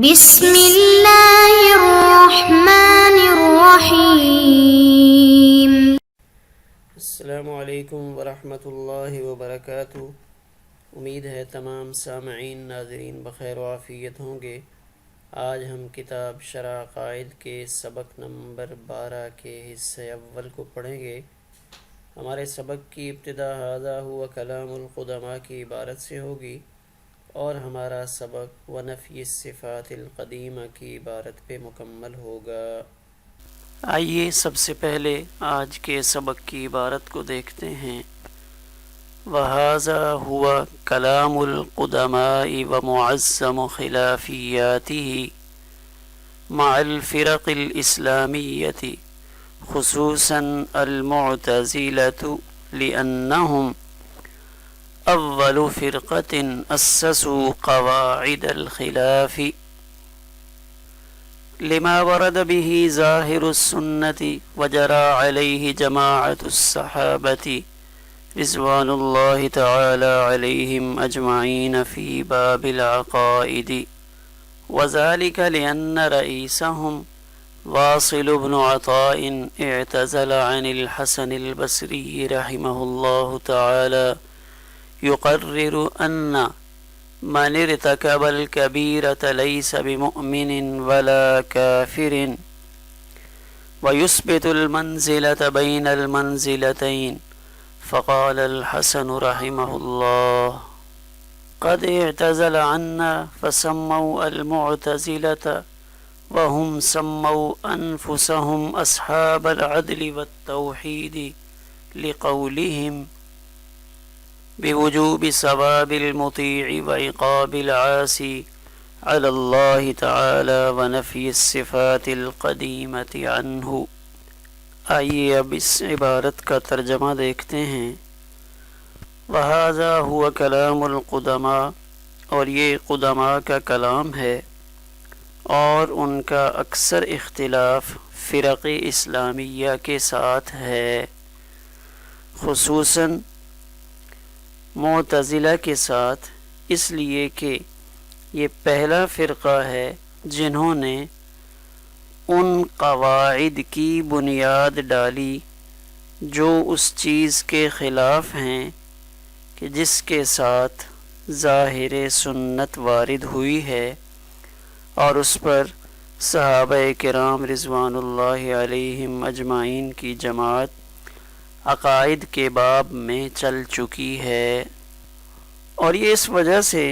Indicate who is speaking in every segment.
Speaker 1: بسم اللہ الرحمن الرحیم۔
Speaker 2: السلام علیکم ورحمۃ اللہ وبرکاتہ۔ امید ہے تمام سامعین ناظرین بخیر و عافیت ہوں گے۔ آج ہم کتاب شرح عقائد کے سبق نمبر 12 کے حصہ اول کو پڑھیں گے۔ ہمارے سبق کی ابتدا ھذا ھو کلام القدماء کی عبارت سے ہوگی اور ہمارا سبق ونفی الصفات القدیمہ کی عبارت پہ مکمل ہوگا۔ آئیے سب سے پہلے آج کے سبق کی عبارت کو دیکھتے ہیں۔ وَهَذَا هُوَ كَلَامُ الْقُدَمَاءِ وَمُعَظَّمُ خِلَافِيَّاتِهِ مع الفرق الإسلامية خصوصا المعتزلة لأنهم أول فرقة أسسوا قواعد الخلاف لما ورد به ظاهر السنة وجرى عليه جماعة الصحابة رضوان الله تعالى عليهم أجمعين في باب العقائد، وذلك لأن رئيسهم واصل بن عطاء اعتزل عن الحسن البصري رحمه الله تعالى يقرر أن من ارتكب الكبيرة ليس بمؤمن ولا كافر، ويثبت المنزلة بين المنزلتين، فقال الحسن رحمه الله قد اعتزل عنا فسموا المعتزلة وهم سموا أنفسهم أصحاب العدل والتوحيد لقولهم بوجوب ثواب المطيع وعقاب العاصي على الله تعالى ونفي الصفات القديمة عنه۔ آئیے اب اس عبارت کا ترجمہ دیکھتے ہیں۔ وَهَذَا هُوَ كَلَامُ الْقُدَمَاء، اور یہ قدماء کا کلام ہے، اور ان کا اکثر اختلاف فرق اسلامیہ کے ساتھ ہے، خصوصاً معتزلہ کے ساتھ، اس لیے کہ یہ پہلا فرقہ ہے جنہوں نے ان قواعد کی بنیاد ڈالی جو اس چیز کے خلاف ہیں کہ جس کے ساتھ ظاہر سنت وارد ہوئی ہے، اور اس پر صحابہ کرام رضوان اللہ علیہم اجمعین کی جماعت عقائد کے باب میں چل چکی ہے، اور یہ اس وجہ سے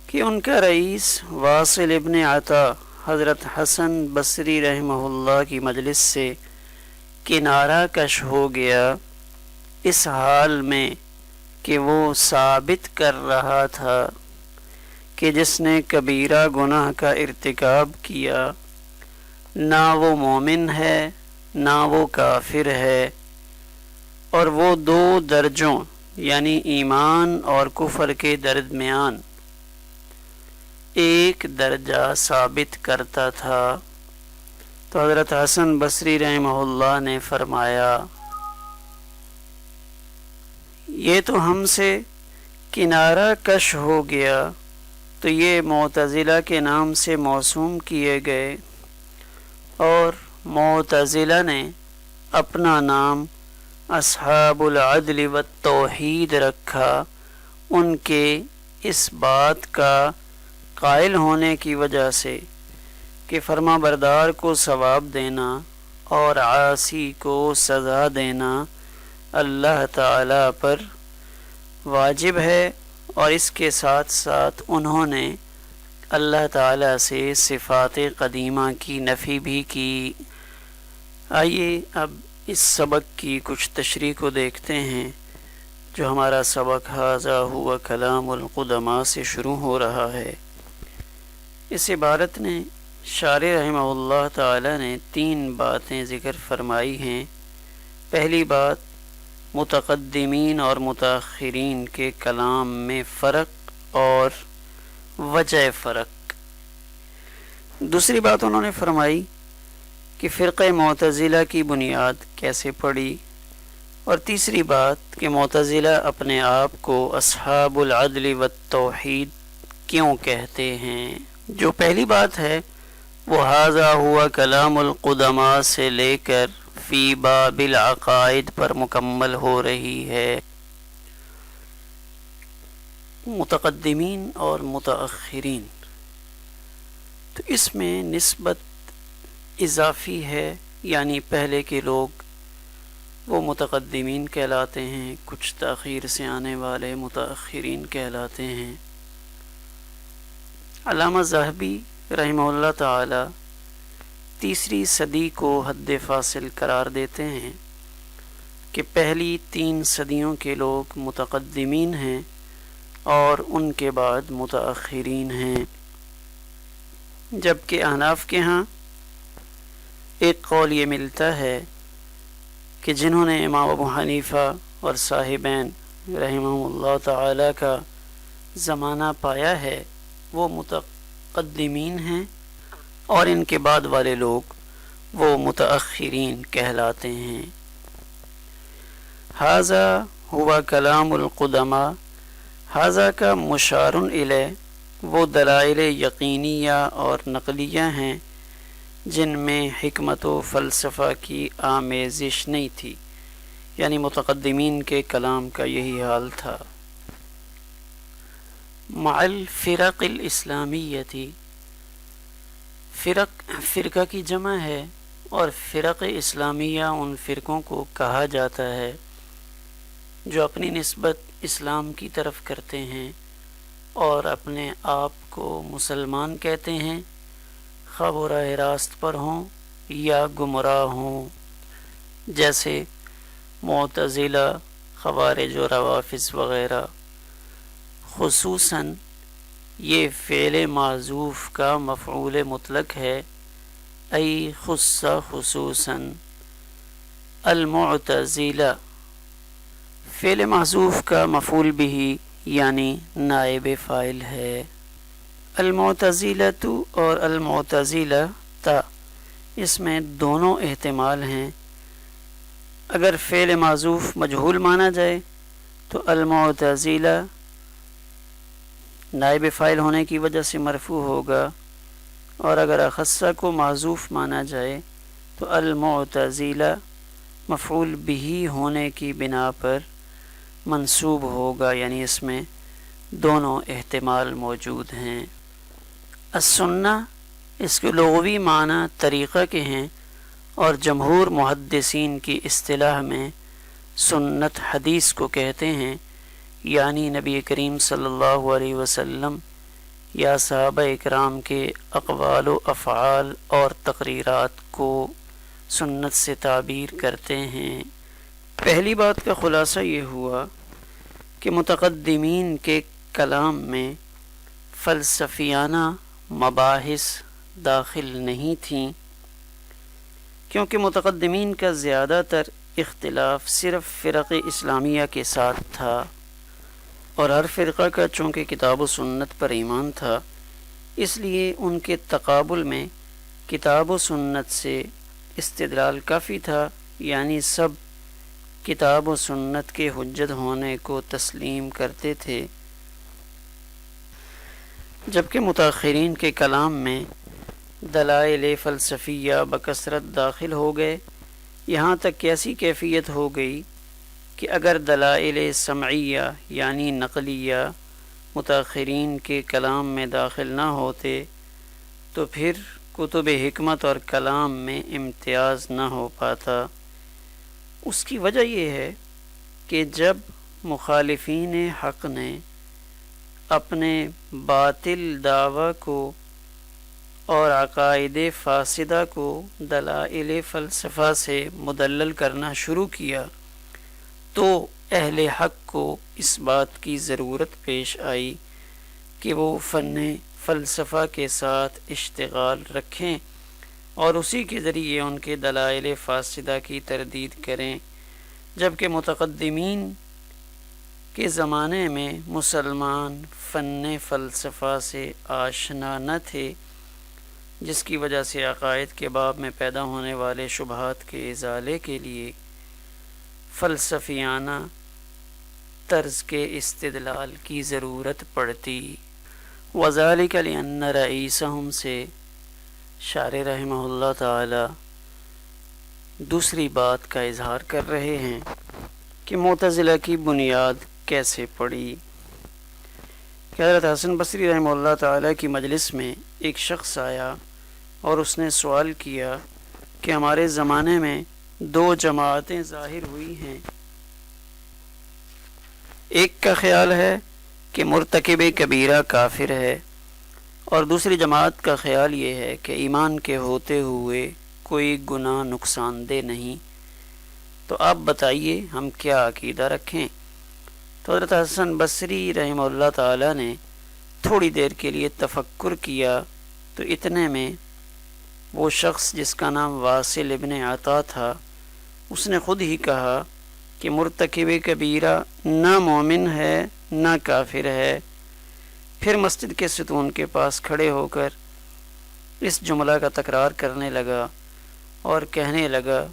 Speaker 2: کہ ان کا رئیس واصل ابن عطا حضرت حسن بصری رحمہ اللہ کی مجلس سے کنارہ کش ہو گیا، اس حال میں کہ وہ ثابت کر رہا تھا کہ جس نے کبیرہ گناہ کا ارتکاب کیا نہ وہ مومن ہے نہ وہ کافر ہے، اور وہ دو درجوں یعنی ایمان اور کفر کے درمیان ایک درجہ ثابت کرتا تھا۔ تو حضرت حسن بصری رحمہ اللہ نے فرمایا یہ تو ہم سے کنارہ کش ہو گیا، تو یہ معتزلہ کے نام سے موسوم کیے گئے، اور معتزلہ نے اپنا نام اصحاب العدل والتوحید رکھا، ان کے اس بات کا قائل ہونے کی وجہ سے کہ فرما بردار کو ثواب دینا اور عاصی کو سزا دینا اللہ تعالی پر واجب ہے، اور اس کے ساتھ ساتھ انہوں نے اللہ تعالی سے صفات قدیمہ کی نفی بھی کی۔ آئیے اب اس سبق کی کچھ تشریح کو دیکھتے ہیں۔ جو ہمارا سبق ھذا ھو کلام القدماء سے شروع ہو رہا ہے، اس عبارت نے شارح رحمہ اللہ تعالی نے 3 باتیں ذکر فرمائی ہیں۔ پہلی بات متقدمین اور متاخرین کے کلام میں فرق اور وجہ فرق۔ دوسری بات انہوں نے فرمائی کہ فرقہ معتزلہ کی بنیاد کیسے پڑی، اور تیسری بات کہ معتزلہ اپنے آپ کو اصحاب العدل والتوحید کیوں کہتے ہیں۔ جو پہلی بات ہے وہ ھذا ہوا کلام القدماء سے لے کر فی باب العقائد پر مکمل ہو رہی ہے۔ متقدمین اور متأخرین، تو اس میں نسبت اضافی ہے، یعنی پہلے کے لوگ وہ متقدمین کہلاتے ہیں، کچھ تاخیر سے آنے والے متأخرین کہلاتے ہیں۔ علامہ ذہبی رحمہ اللہ تعالی تیسری صدی کو حد فاصل قرار دیتے ہیں کہ پہلی 3 صدیوں کے لوگ متقدمین ہیں اور ان کے بعد متأخرین ہیں، جبکہ احناف کے ہاں ایک قول یہ ملتا ہے کہ جنہوں نے امام ابو حنیفہ اور صاحبین رحمہ اللہ تعالی کا زمانہ پایا ہے وہ متقدمین ہیں، اور ان کے بعد والے لوگ وہ متأخرین کہلاتے ہیں۔ ھذا ہوا کلام القدماء، ھذا کا مشار الیہ وہ دلائل یقینیہ اور نقلیہ ہیں جن میں حکمت و فلسفہ کی آمیزش نہیں تھی، یعنی متقدمین کے کلام کا یہی حال تھا۔ مع الفرق الاسلامیتی، فرقہ کی جمع ہے، اور فرق اسلامیہ ان فرقوں کو کہا جاتا ہے جو اپنی نسبت اسلام کی طرف کرتے ہیں اور اپنے آپ کو مسلمان کہتے ہیں، خواہ وہ راہ راست پر ہوں یا گمراہ ہوں، جیسے معتزلہ، خوارج و روافض وغیرہ۔ خصوصاً یہ فعل معذوف کا مفعول مطلق ہے، ای خص خصوصاً المعتزلہ، فعل معذوف کا مفعول بھی یعنی نائب فاعل ہے۔ المعتزلۃ اور المعتزلہ اس میں دونوں احتمال ہیں۔ اگر فعل معذوف مجہول مانا جائے تو المعتزلہ نائب فاعل ہونے کی وجہ سے مرفوع ہوگا، اور اگر اخصہ کو معذوف مانا جائے تو المعتزلہ مفعول بھی ہونے کی بنا پر منصوب ہوگا، یعنی اس میں دونوں احتمال موجود ہیں۔ السنہ اس کے لغوی معنی طریقہ کے ہیں، اور جمہور محدثین کی اصطلاح میں سنت حدیث کو کہتے ہیں، یعنی نبی کریم صلی اللہ علیہ وسلم یا صحابہ اکرام کے اقوال و افعال اور تقریرات کو سنت سے تعبیر کرتے ہیں۔ پہلی بات کا خلاصہ یہ ہوا کہ متقدمین کے کلام میں فلسفیانہ مباحث داخل نہیں تھیں، کیونکہ متقدمین کا زیادہ تر اختلاف صرف فرق اسلامیہ کے ساتھ تھا، اور ہر فرقہ کا چونکہ کتاب و سنت پر ایمان تھا، اس لیے ان کے تقابل میں کتاب و سنت سے استدلال کافی تھا، یعنی سب کتاب و سنت کے حجت ہونے کو تسلیم کرتے تھے، جبکہ متاخرین کے کلام میں دلائل فلسفیہ بکثرت داخل ہو گئے، یہاں تک کہ ایسی کیفیت ہو گئی کہ اگر دلائل سمعیہ یعنی نقلیہ متاخرین کے کلام میں داخل نہ ہوتے تو پھر کتب حکمت اور کلام میں امتیاز نہ ہو پاتا۔ اس کی وجہ یہ ہے کہ جب مخالفین حق نے اپنے باطل دعویٰ کو اور عقائد فاسدہ کو دلائل فلسفہ سے مدلل کرنا شروع کیا تو اہل حق کو اس بات کی ضرورت پیش آئی کہ وہ فن فلسفہ کے ساتھ اشتغال رکھیں اور اسی کے ذریعے ان کے دلائل فاسدہ کی تردید کریں، جبکہ متقدمین کے زمانے میں مسلمان فن فلسفہ سے آشنا نہ تھے، جس کی وجہ سے عقائد کے باب میں پیدا ہونے والے شبہات کے ازالے کے لیے فلسفیانہ طرز کے استدلال کی ضرورت پڑتی۔ وذالک لأن رئیسہم سے شارح رحمہ اللہ تعالی دوسری بات کا اظہار کر رہے ہیں کہ معتزلہ کی بنیاد کیسے پڑی. کہ حضرت حسن بصری رحمہ اللہ تعالی کی مجلس میں ایک شخص آیا اور اس نے سوال کیا کہ ہمارے زمانے میں دو جماعتیں ظاہر ہوئی ہیں. ایک کا خیال ہے کہ مرتکب کبیرہ کافر ہے، اور دوسری جماعت کا خیال یہ ہے کہ ایمان کے ہوتے ہوئے کوئی گناہ نقصان دہ نہیں. تو آپ بتائیے ہم کیا عقیدہ رکھیں؟ تو حضرت حسن بصری رحمہ اللہ تعالی نے تھوڑی دیر کے لیے تفکر کیا، تو اتنے میں وہ شخص جس کا نام واصل ابن عطا تھا اس نے خود ہی کہا کہ مرتکب کبیرہ نہ مومن ہے نہ کافر ہے. پھر مسجد کے ستون کے پاس کھڑے ہو کر اس جملہ کا تکرار کرنے لگا اور کہنے لگا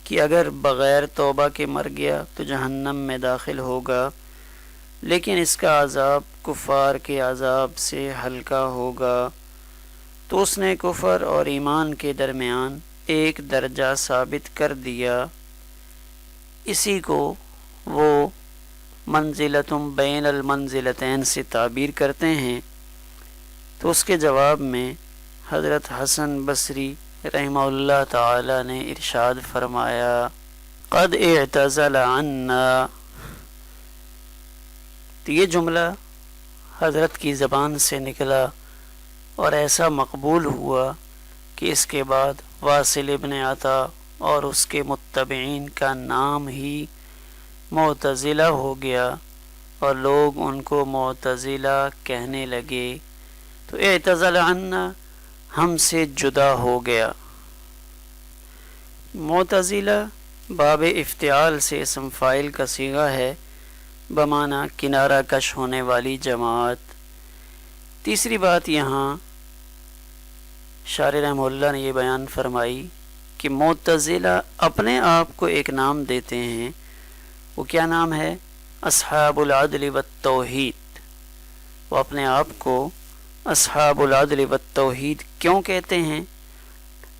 Speaker 2: کہ اگر بغیر توبہ کے مر گیا تو جہنم میں داخل ہوگا، لیکن اس کا عذاب کفار کے عذاب سے ہلکا ہوگا. تو اس نے کفر اور ایمان کے درمیان ایک درجہ ثابت کر دیا. اسی کو وہ منزلتم بین المنزلتین سے تعبیر کرتے ہیں. تو اس کے جواب میں حضرت حسن بصری رحمہ اللہ تعالی نے ارشاد فرمایا قد اعتزل عنا. تو یہ جملہ حضرت کی زبان سے نکلا اور ایسا مقبول ہوا کہ اس کے بعد واصل ابن عطا اور اس کے متبعین کا نام ہی معتزلہ ہو گیا اور لوگ ان کو معتزلہ کہنے لگے. تو اعتزل عنا ہم سے جدا ہو گیا. معتزلہ باب افتعال سے اسم فاعل کا صیغہ ہے بمعنی کنارہ کش ہونے والی جماعت. تیسری بات یہاں شارح رحمہ اللہ نے یہ بیان فرمائی کہ معتزلہ اپنے آپ کو ایک نام دیتے ہیں. وہ کیا نام ہے؟ اصحاب العدل والتوحید. وہ اپنے آپ کو اصحاب العدل والتوحید کیوں کہتے ہیں؟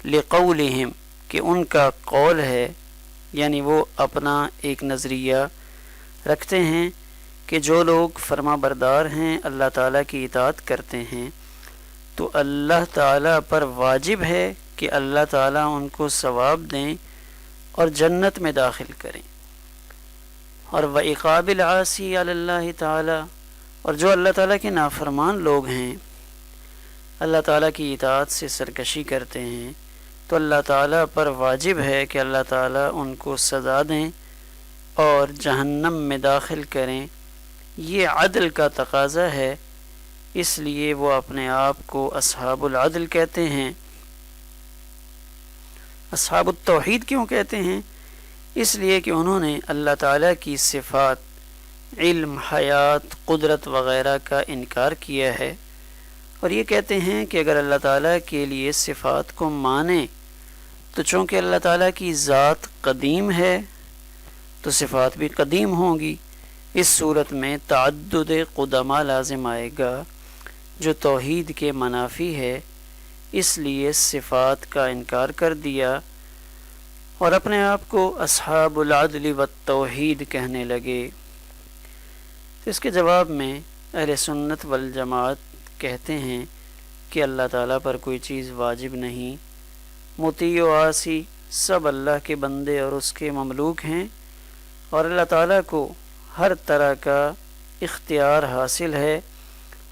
Speaker 2: لقولہم، کہ ان کا قول ہے، یعنی وہ اپنا ایک نظریہ رکھتے ہیں کہ جو لوگ فرما بردار ہیں، اللہ تعالیٰ کی اطاعت کرتے ہیں، تو اللہ تعالیٰ پر واجب ہے کہ اللہ تعالیٰ ان کو ثواب دیں اور جنت میں داخل کریں. اور وعقاب العاصی علی اللہ تعالیٰ، اور جو اللہ تعالیٰ کے نافرمان لوگ ہیں، اللہ تعالیٰ کی اطاعت سے سرکشی کرتے ہیں، تو اللہ تعالیٰ پر واجب ہے کہ اللہ تعالیٰ ان کو سزا دیں اور جہنم میں داخل کریں. یہ عدل کا تقاضا ہے، اس لیے وہ اپنے آپ کو اصحاب العدل کہتے ہیں. اصحاب التوحید کیوں کہتے ہیں؟ اس لیے کہ انہوں نے اللہ تعالیٰ کی صفات علم، حیات، قدرت وغیرہ کا انکار کیا ہے، اور یہ کہتے ہیں کہ اگر اللہ تعالیٰ کے لیے صفات کو مانیں تو چونکہ اللہ تعالیٰ کی ذات قدیم ہے تو صفات بھی قدیم ہوں گی. اس صورت میں تعدد قدماء لازم آئے گا جو توحید کے منافی ہے، اس لیے صفات کا انکار کر دیا اور اپنے آپ کو اصحاب العدل والتوحید کہنے لگے. تو اس کے جواب میں اہل سنت والجماعت کہتے ہیں کہ اللہ تعالیٰ پر کوئی چیز واجب نہیں. مطیع و عاصی سب اللہ کے بندے اور اس کے مملوک ہیں، اور اللہ تعالیٰ کو ہر طرح کا اختیار حاصل ہے.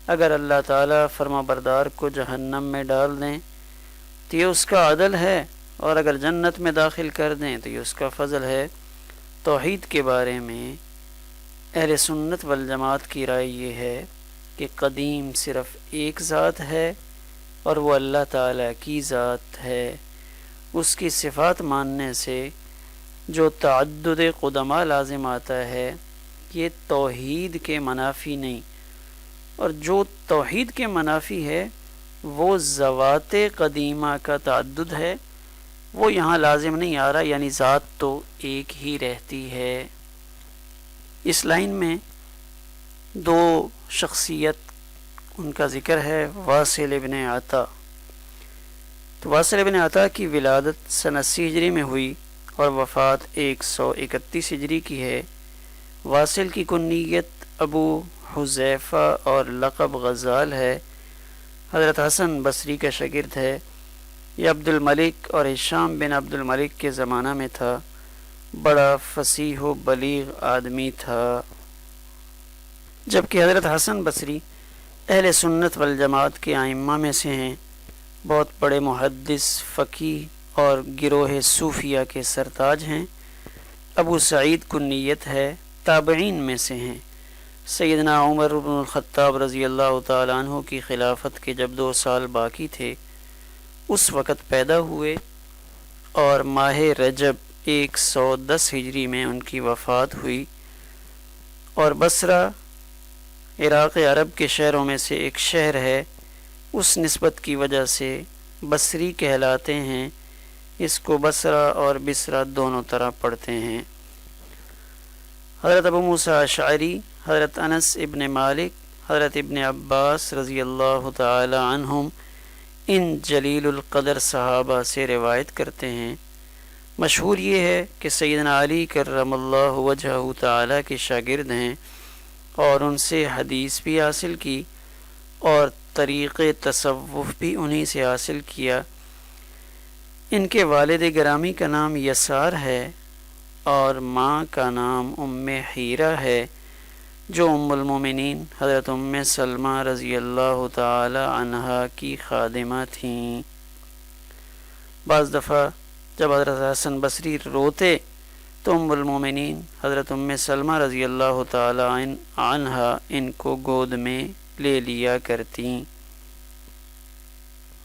Speaker 2: اگر اللہ تعالیٰ فرما بردار کو جہنم میں ڈال دیں تو یہ اس کا عدل ہے، اور اگر جنت میں داخل کر دیں تو یہ اس کا فضل ہے. توحید کے بارے میں اہل سنت والجماعت کی رائے یہ ہے کہ قدیم صرف ایک ذات ہے اور وہ اللہ تعالیٰ کی ذات ہے. اس کی صفات ماننے سے جو تعدد قدماء لازم آتا ہے یہ توحید کے منافی نہیں، اور جو توحید کے منافی ہے وہ ذوات قدیمہ کا تعدد ہے، وہ یہاں لازم نہیں آ رہا، یعنی ذات تو ایک ہی رہتی ہے. اس لائن میں دو شخصیت ان کا ذکر ہے واصل ابن عطا۔ تو واصل ابن عطا کی ولادت سنہ 80 ہجری میں ہوئی اور وفات 131 ہجری کی ہے۔ واصل کی کنیت ابو حذیفہ اور لقب غزال ہے۔ حضرت حسن بصری کا شاگرد ہے۔ یہ عبد الملک اور ہشام بن عبد الملک کے زمانہ میں تھا۔ بڑا فصیح و بلیغ آدمی تھا۔ جبکہ حضرت حسن بصری اہل سنت والجماعت کے ائمہ میں سے ہیں۔ بہت بڑے محدث، فقیہ اور گروہ صوفیہ کے سرتاج ہیں۔ ابو سعید کنیت ہے، تابعین میں سے ہیں۔ سیدنا عمر بن الخطاب رضی اللہ تعالیٰ عنہ کی خلافت کے جب 2 سال باقی تھے اس وقت پیدا ہوئے اور ماہ رجب 110 ہجری میں ان کی وفات ہوئی، اور بصرہ عراق عرب کے شہروں میں سے ایک شہر ہے، اس نسبت کی وجہ سے بصری کہلاتے ہیں۔ اس کو بصرہ اور بصرہ دونوں طرح پڑھتے ہیں۔ حضرت ابو موسیٰ اشعری، حضرت انس ابن مالک، حضرت ابن عباس رضی اللہ تعالی عنہم ان جلیل القدر صحابہ سے روایت کرتے ہیں۔ مشہور یہ ہے کہ سیدنا علی کرم اللہ وجہہ تعالی کے شاگرد ہیں اور ان سے حدیث بھی حاصل کی اور طریق تصوف بھی انہی سے حاصل کیا۔ ان کے والد گرامی کا نام یسار ہے اور ماں کا نام ام حیرہ ہے، جو ام المومنین حضرت ام سلمہ رضی اللہ تعالی عنہا کی خادمہ تھیں۔ بعض دفعہ جب حضرت حسن بصری روتے تو ام المومنین حضرت ام سلمہ رضی اللہ تعالی عنہا ان کو گود میں لے لیا کرتیں۔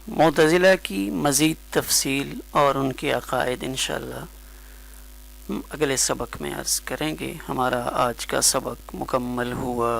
Speaker 2: معتزلہ کی مزید تفصیل اور ان کے عقائد انشاءاللہ اگلے سبق میں عرض کریں گے۔ ہمارا آج کا سبق مکمل ہوا۔